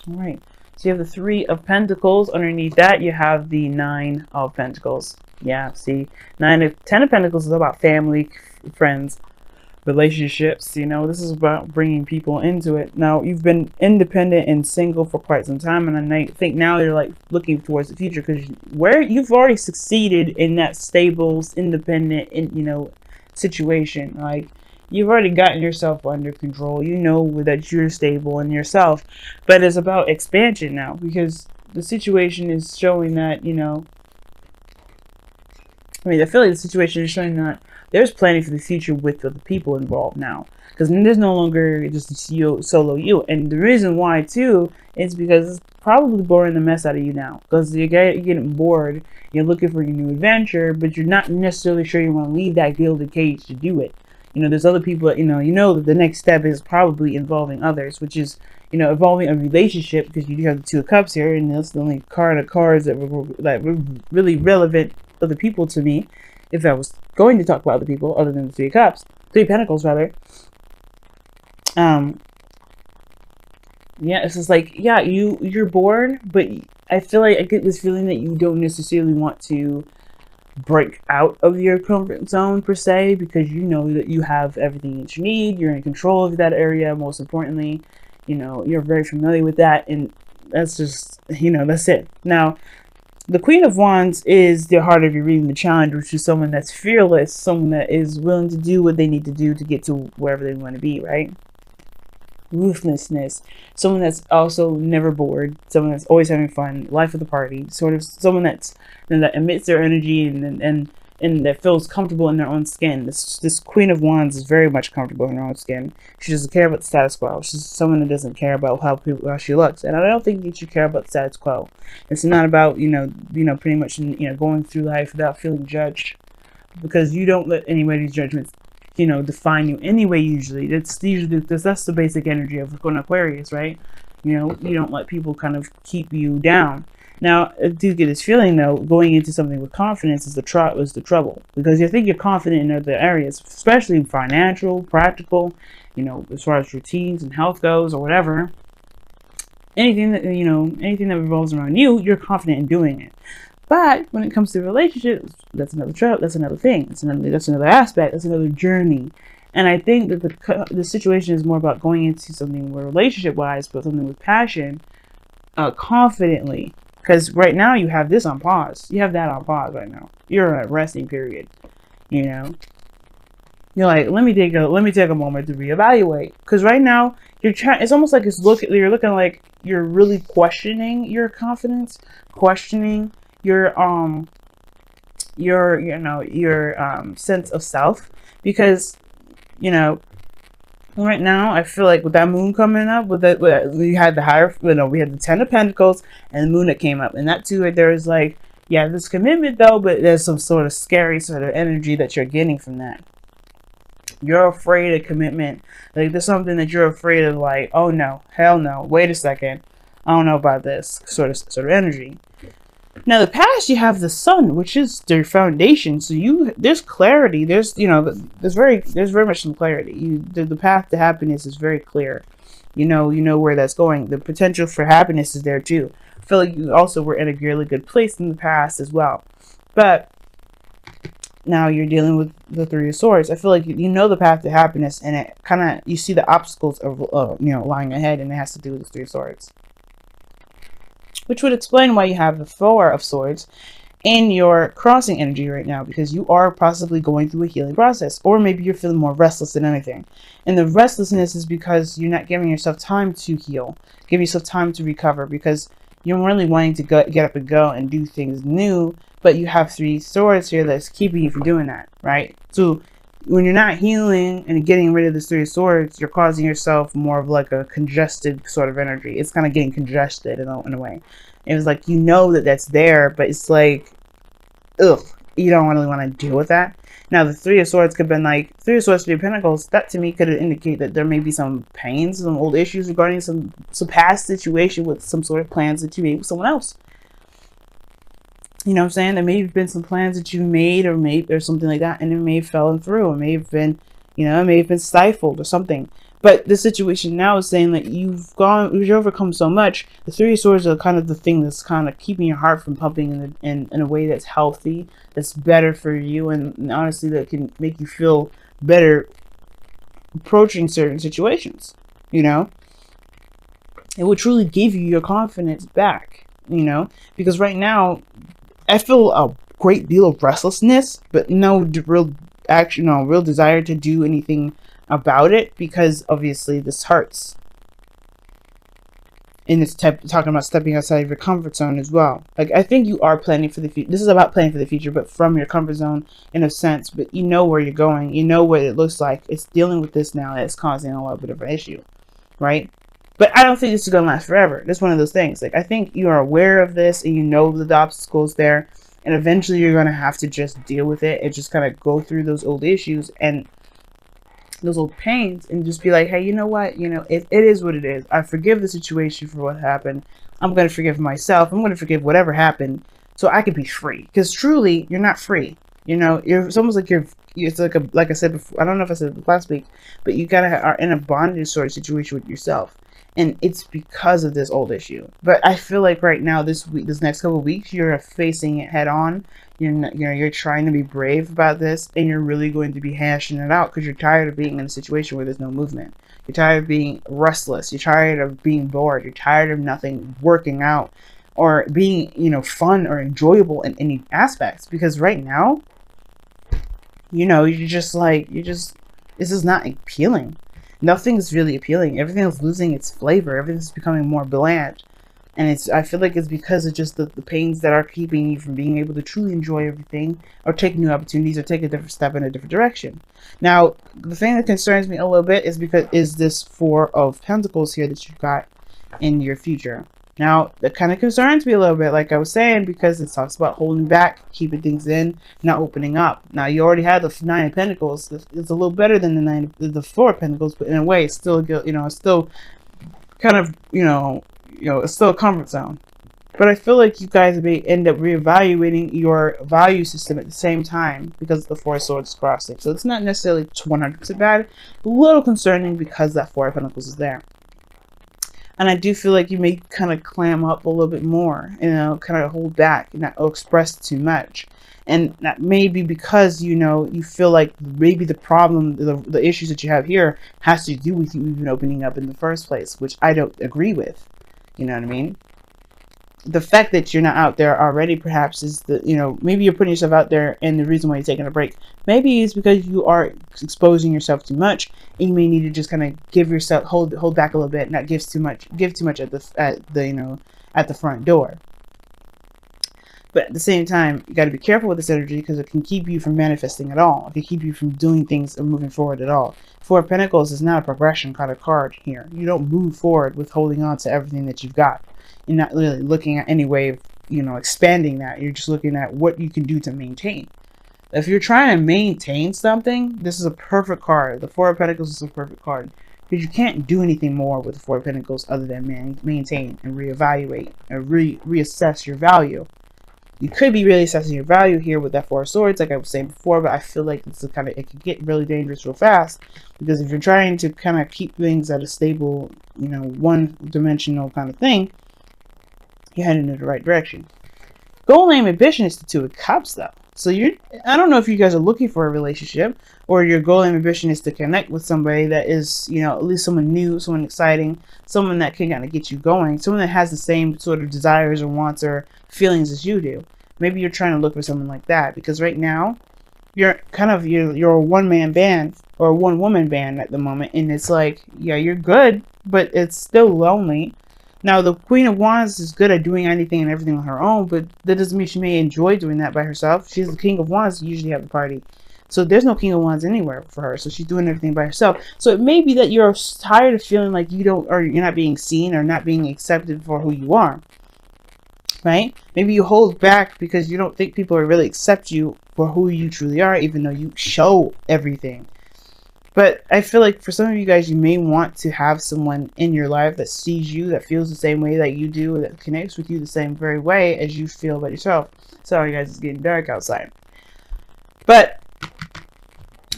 All right. So you have the Three of Pentacles. Underneath that, you have the Nine of Pentacles. Yeah, see, Ten of Pentacles is about family, friends, relationships. You know, this is about bringing people into it. Now, you've been independent and single for quite some time, and I think now you're like looking towards the future because where you've already succeeded in that stable, independent, situation. Like you've already gotten yourself under control. You know that you're stable in yourself, but it's about expansion now because the situation is showing that I feel like the situation is showing that there's planning for the future with the people involved now. Because there's no longer just you, solo you. And the reason why, too, is because it's probably boring the mess out of you now. Because you're getting bored, you're looking for your new adventure, but you're not necessarily sure you want to leave that gilded cage to do it. There's other people that, that the next step is probably involving others, which is, involving a relationship, because you do have the Two of Cups here, and that's the only card of cards that were really relevant other people to me, if I was going to talk about other people other than the Three of Cups, Three of Pentacles rather. Yeah, it's just like, yeah, you're bored, but I feel like I get this feeling that you don't necessarily want to break out of your comfort zone per se, because you know that you have everything that you need, you're in control of that area, most importantly, you're very familiar with that, and that's just, that's it. Now, the Queen of Wands is the heart of your reading, the challenge, which is someone that's fearless, someone that is willing to do what they need to do to get to wherever they want to be, right? Ruthlessness, someone that's also never bored, someone that's always having fun, life of the party, sort of someone that emits their energy and that feels comfortable in their own skin. This Queen of Wands is very much comfortable in her own skin. She doesn't care about the status quo. She's someone that doesn't care about how she looks, and I don't think that you care about the status quo. It's not about pretty much going through life without feeling judged, because you don't let anybody's judgments define you anyway. Usually that's the basic energy of an Aquarius, right? You don't let people kind of keep you down. Now, I do get this feeling though, going into something with confidence is the trouble, because you think you're confident in other areas, especially financial, practical, as far as routines and health goes or whatever. Anything that revolves around you, you're confident in doing it. But when it comes to relationships, that's another that's another thing. That's another aspect. That's another journey. And I think that the situation is more about going into something relationship wise, but something with passion, confidently. Because right now you have this on pause. You have that on pause right now. You're in a resting period. You're like, let me take a moment to reevaluate. Because right now you're trying. It's almost like you're looking like you're really questioning your confidence, questioning your sense of self, because right now I feel like with that moon coming up, we had we had the Ten of Pentacles and the moon that came up, and that too right there is like, yeah, there's commitment though, but there's some sort of scary sort of energy that you're getting from that. You're afraid of commitment. Like there's something that you're afraid of, like, oh no, hell no, wait a second, I don't know about this sort of energy. Now, the past, you have the sun, which is their foundation. So there's clarity. There's very much some clarity. The path to happiness is very clear. You know where that's going. The potential for happiness is there too. I feel like you also were in a really good place in the past as well. But now you're dealing with the Three of Swords. I feel like you know the path to happiness, and it kind of, you see the obstacles of lying ahead, and it has to do with the Three of Swords, which would explain why you have the Four of Swords in your crossing energy right now, because you are possibly going through a healing process, or maybe you're feeling more restless than anything. And the restlessness is because you're not giving yourself time to heal, give yourself time to recover, because you're really wanting to get up and go and do things new, but you have Three Swords here that's keeping you from doing that, right? So when you're not healing and getting rid of the Three of Swords, you're causing yourself more of like a congested sort of energy. It's kind of getting congested in a way. It was like, that's there, but it's like, ugh, you don't really want to deal with that. Now, the Three of Swords could have been like, Three of Swords, Three of Pentacles, that to me could indicate that there may be some pains, some old issues regarding some past situation with some sort of plans that you made with someone else. You know what I'm saying? There may have been some plans that you made or something like that, and it may have fallen through. It may have been, You know, it may have been stifled or something. But the situation now is saying that you've overcome so much. The Three of Swords are kind of the thing that's kind of keeping your heart from pumping in a way that's healthy, that's better for you, and honestly that can make you feel better approaching certain situations. You know, it will truly give you your confidence back. You know, because right now I feel a great deal of restlessness, but no real action, no real desire to do anything about it, because obviously this hurts. And it's talking about stepping outside of your comfort zone as well. Like, I think you are planning for the future. This is about planning for the future, but from your comfort zone in a sense. But you know where you're going. You know what it looks like. It's dealing with this now that's causing a little bit of an issue, right? But I don't think this is going to last forever. That's one of those things. Like, I think you are aware of this and you know the obstacles there. And eventually you're going to have to just deal with it and just kind of go through those old issues and those old pains and just be like, hey, you know what? You know, it is what it is. I forgive the situation for what happened. I'm going to forgive myself. I'm going to forgive whatever happened so I can be free. Because truly, you're not free. You know, it's almost like it's like I said before, I don't know if I said it last week, but you are in a bondage sort of situation with yourself. And it's because of this old issue. But I feel like right now, this next couple of weeks, you're facing it head on. You're trying to be brave about this, and you're really going to be hashing it out because you're tired of being in a situation where there's no movement. You're tired of being restless. You're tired of being bored. You're tired of nothing working out or being, you know, fun or enjoyable in any aspects. Because right now, you know, this is not appealing. Nothing's really appealing. Everything is losing its flavor. Everything's becoming more bland. And I feel like it's because of just the pains that are keeping you from being able to truly enjoy everything or take new opportunities or take a different step in a different direction. Now, the thing that concerns me a little bit is this Four of Pentacles here that you've got in your future. Now, that kind of concerns me a little bit, like I was saying, because it talks about holding back, keeping things in, not opening up. Now, you already had the Nine of Pentacles. It's a little better than the Four of Pentacles, but in a way, it's still, you know, it's still kind of, you know, it's still a comfort zone. But I feel like you guys may end up reevaluating your value system at the same time because the Four of Swords crossing. So it's not necessarily 100% bad, a little concerning because that Four of Pentacles is there. And I do feel like you may kind of clam up a little bit more, you know, kind of hold back and not express too much. And that may be because, you know, you feel like maybe the problem, the issues that you have here has to do with you even opening up in the first place, which I don't agree with. You know what I mean? The fact that you're not out there already perhaps is you know, maybe you're putting yourself out there and the reason why you're taking a break maybe is because you are exposing yourself too much and you may need to just kind of give yourself, hold back a little bit, not give too much at the front door. But at the same time, you got to be careful with this energy because it can keep you from manifesting at all. It can keep you from doing things or moving forward at all. Four of Pentacles is not a progression kind of card here. You don't move forward with holding on to everything that you've got. You're not really looking at any way of, you know, expanding that. You're just looking at what you can do to maintain. If you're trying to maintain something, this is a perfect card. The Four of Pentacles is a perfect card. Because you can't do anything more with the Four of Pentacles other than maintain and reevaluate and reassess your value. You could be really assessing your value here with that Four of Swords, like I was saying before, but I feel like it can get really dangerous real fast. Because if you're trying to kind of keep things at a stable, you know, one-dimensional kind of thing, you're heading in the right direction. Goal, aim, ambition is the Two of Cups, though. So I don't know if you guys are looking for a relationship, or your goal and ambition is to connect with somebody that is, you know, at least someone new, someone exciting, someone that can kind of get you going, someone that has the same sort of desires or wants or feelings as you do. Maybe you're trying to look for someone like that, because right now you're a one-man band or a one-woman band at the moment, and it's like, yeah, you're good, but it's still lonely. Now, the Queen of Wands is good at doing anything and everything on her own, but that doesn't mean she may enjoy doing that by herself. She's the King of Wands, you usually have a party. So there's no King of Wands anywhere for her. So she's doing everything by herself. So it may be that you're tired of feeling like you're not being seen or not being accepted for who you are. Right? Maybe you hold back because you don't think people will really accept you for who you truly are, even though you show everything. But I feel like for some of you guys, you may want to have someone in your life that sees you, that feels the same way that you do, that connects with you the same very way as you feel about yourself. Sorry guys, it's getting dark outside. But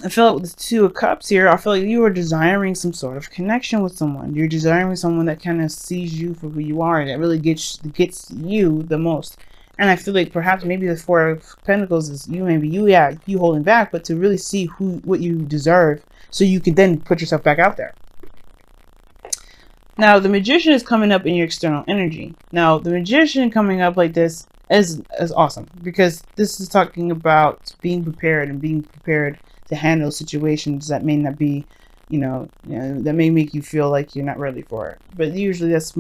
I feel like with the Two of Cups here, I feel like you are desiring some sort of connection with someone. You're desiring someone that kind of sees you for who you are, that really gets you the most. And I feel like perhaps maybe the Four of Pentacles is you holding back, but to really see what you deserve, so you can then put yourself back out there. Now the Magician is coming up in your external energy. Now the Magician coming up like this is awesome, because this is talking about being prepared and being prepared to handle situations that may not be, that may make you feel like you're not ready for it. But usually that's,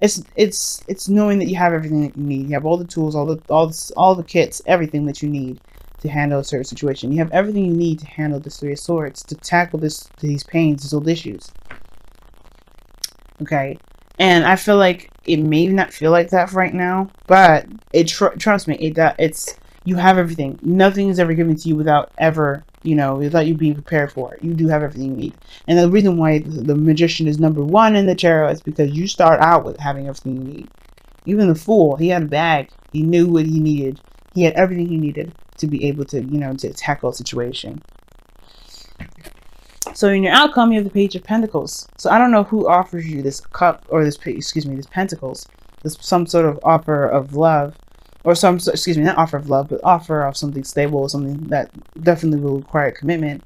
it's knowing that you have everything that you need. You have all the tools, all the kits, everything that you need to handle a certain situation. You have everything you need to handle this Three of Swords, to tackle these pains, these old issues. Okay, and I feel like it may not feel like that right now, but trust me, it's you have everything. Nothing is ever given to you without you being prepared for it. You do have everything you need. And the reason why the Magician is number 1 in the tarot is because you start out with having everything you need. Even the Fool, he had a bag. He knew what he needed. He had everything he needed to be able to, to tackle a situation. So in your outcome, you have the Page of Pentacles. So I don't know who offers you this cup, or this Pentacles. Some sort of offer of love. Or not offer of love, but offer of something stable, something that definitely will require commitment.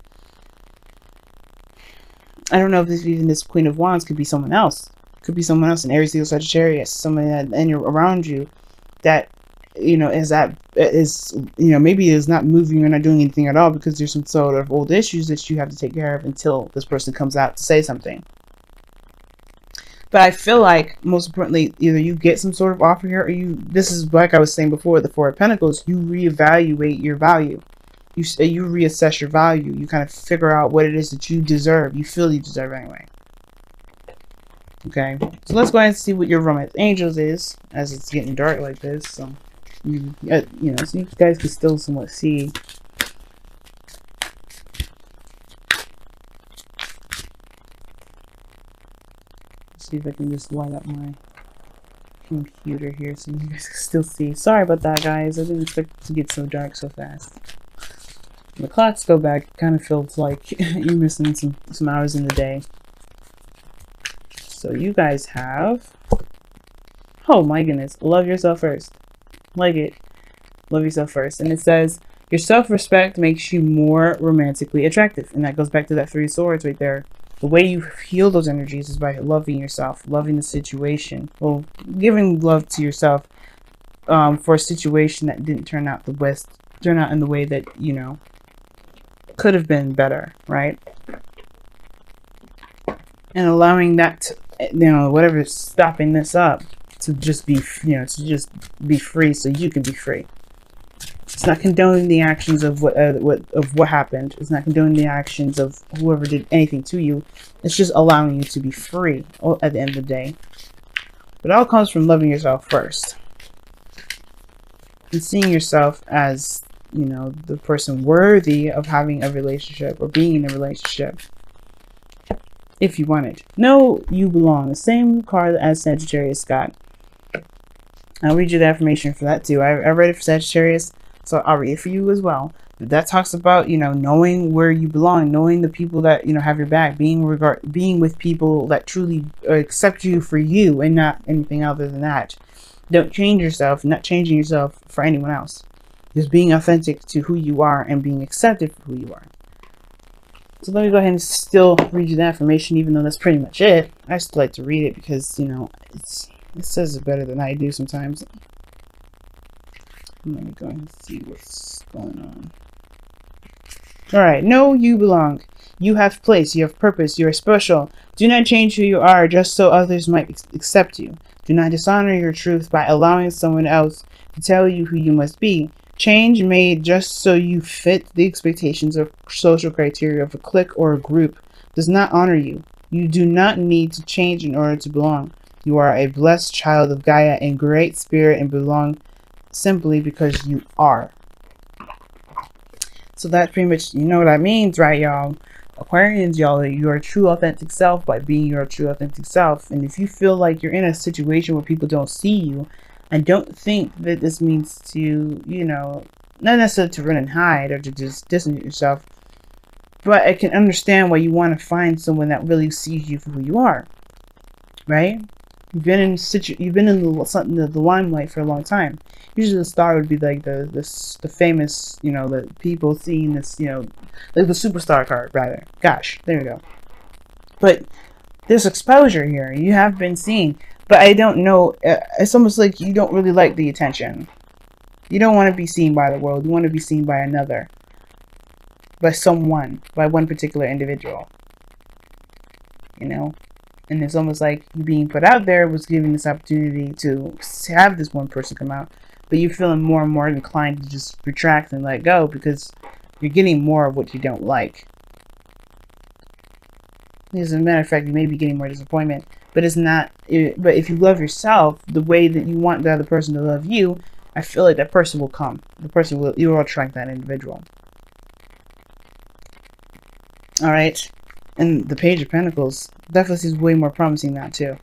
I don't know if this Queen of Wands could be someone else. Could be someone else, an Aries, Leo, Sagittarius, somebody around you that, maybe is not moving or not doing anything at all because there's some sort of old issues that you have to take care of until this person comes out to say something. But I feel like, most importantly, either you get some sort of offer here, or this is like I was saying before, the Four of Pentacles, you reevaluate your value. You reassess your value. You kind of figure out what it is that you deserve. You feel you deserve anyway. Okay, so let's go ahead and see what your romance angels is, as it's getting dark like this. So, so you guys can still somewhat see. See if I can just light up my computer here so you guys can still see. Sorry about that, guys. I didn't expect it to get so dark so fast. When the clocks go back, it kind of feels like you're missing some hours in the day. So you guys have, oh my goodness, love yourself first. Like it. Love yourself first. And it says, your self-respect makes you more romantically attractive. And that goes back to that Three of Swords right there. The way you heal those energies is by loving yourself, loving the situation. Well, giving love to yourself for a situation that didn't turn out in the way that, could have been better, right? And allowing that, whatever's stopping this up to just be, be free so you can be free. It's not condoning the actions of what happened. It's not condoning the actions of whoever did anything to you. It's just allowing you to be free at the end of the day. But it all comes from loving yourself first. And seeing yourself as, the person worthy of having a relationship or being in a relationship. If you want it. No, you belong. The same card as Sagittarius got. I'll read you the affirmation for that too. I read it for Sagittarius. So I'll read it for you as well. That talks about, knowing where you belong, knowing the people that, have your back, being with people that truly accept you for you and not anything other than that. Don't change yourself, not changing yourself for anyone else. Just being authentic to who you are and being accepted for who you are. So let me go ahead and still read you the affirmation, even though that's pretty much it. I still like to read it because, it says it better than I do sometimes. Let me go and see what's going on. Alright, know you belong. You have place, you have purpose, you are special. Do not change who you are just so others might accept you. Do not dishonor your truth by allowing someone else to tell you who you must be. Change made just so you fit the expectations of social criteria of a clique or a group does not honor you. You do not need to change in order to belong. You are a blessed child of Gaia in great spirit and belong simply because you are. So that's pretty much, what that means, right, y'all? Aquarians, y'all, your true authentic self by being your true authentic self. And if you feel like you're in a situation where people don't see you, I don't think that this means to, not necessarily to run and hide or to just distance yourself. But I can understand why you want to find someone that really sees you for who you are, right? You've been in the limelight for a long time. Usually the star would be like the famous, you know, the people seeing this, you know, like the superstar card rather. Gosh, there we go. But there's exposure here. You have been seen, but I don't know. It's almost like you don't really like the attention. You don't want to be seen by the world. You want to be seen by another, by someone, by one particular individual. You know. And it's almost like you being put out there was giving this opportunity to have this one person come out. But you're feeling more and more inclined to just retract and let go because you're getting more of what you don't like. As a matter of fact, you may be getting more disappointment. But it's not. But if you love yourself the way that you want the other person to love you, I feel like that person will come. You will attract that individual. Alright. And the Page of Pentacles definitely seems way more promising now too.